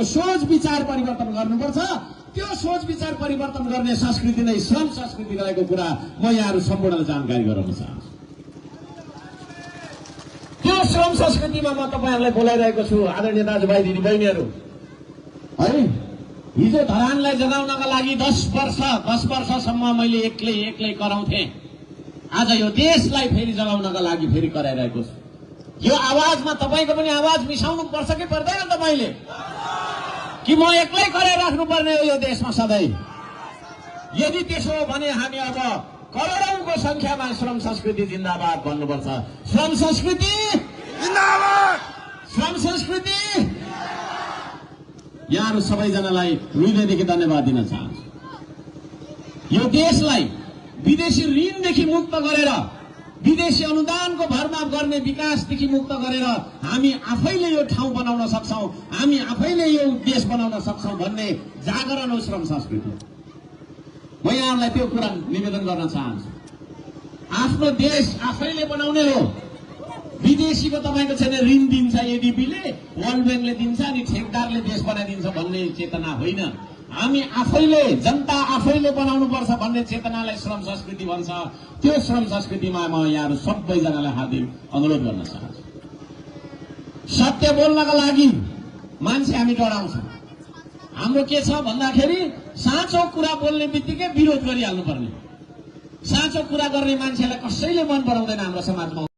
समाजको सोच विचार परिवर्तन गर्नुपर्छ। त्यो सोच विचार परिवर्तन गर्ने संस्कृति नै श्रम संस्कृति रहेको कुरा म यहाँहरू सम्पूर्णलाई जानकारी गराउन चाहन्छु। त्यो श्रम संस्कृतिमा म तपाईहरुलाई बोलाइरहेको छु आदरणीय दाजुभाइ दिदीबहिनीहरू। है हिजो धरानलाई जगाउनका लागि 10 वर्षसम्म मैले एक्लै कराउँथे। आज यो देशलाई फेरि जगाउनका लागि फेरि कराइरहेको छु। यो आवाजमा तपाईको पनि आवाज मिसाउनु पर्छ कि पर्दैन तपाईले? कि म एक्लै कराइराख्नु पर्ने हो यो देशमा सधैँ? यदि त्यसो हो भने हामी अब करोडौंको संख्यामा श्रम संस्कृति जिन्दाबाद भन्नुपर्छ। श्रम संस्कृति जिन्दाबाद, श्रम संस्कृति। यहाँहरू सबैजनालाई हृदयदेखि धन्यवाद दिन चाहन्छु। यो देशलाई विदेशी ऋणदेखि मुक्त गरेर, विदेशी अनुदानको भरमा गर्ने विकासदेखि मुक्त गरेर हामी आफैले यो ठाउँ बनाउन सक्छौं, हामी आफैले यो देश बनाउन सक्छौं भन्ने जागरण हो श्रम संस्कृति। म यहाँहरूलाई त्यो कुरा निवेदन गर्न चाहन्छु। आफ्नो देश आफैले बनाउने हो। विदेशीको तपाईको छैन ऋण दिन्छ एडीबीले, वर्ल्ड ब्याङ्कले दिन्छ अनि ठेकदारले देश बनाइदिन्छ भन्ने चेतना होइन। हामी आफैले, जनता आफैले बनाउनु पर्छ भन्ने चेतनालाई श्रम संस्कृति भन्छ। त्यो श्रम संस्कृतिमा म यहाँहरू सबैजनालाई हार्दिक अनुरोध गर्न चाहन्छु। सत्य बोल्नका लागि मान्छे हामी डराउँछौँ। हाम्रो के छ भन्दाखेरि साँचो कुरा बोल्ने बित्तिकै विरोध गरिहाल्नु पर्ने। साँचो कुरा गर्ने मान्छेलाई कसैले मन पराउँदैन हाम्रो समाजमा।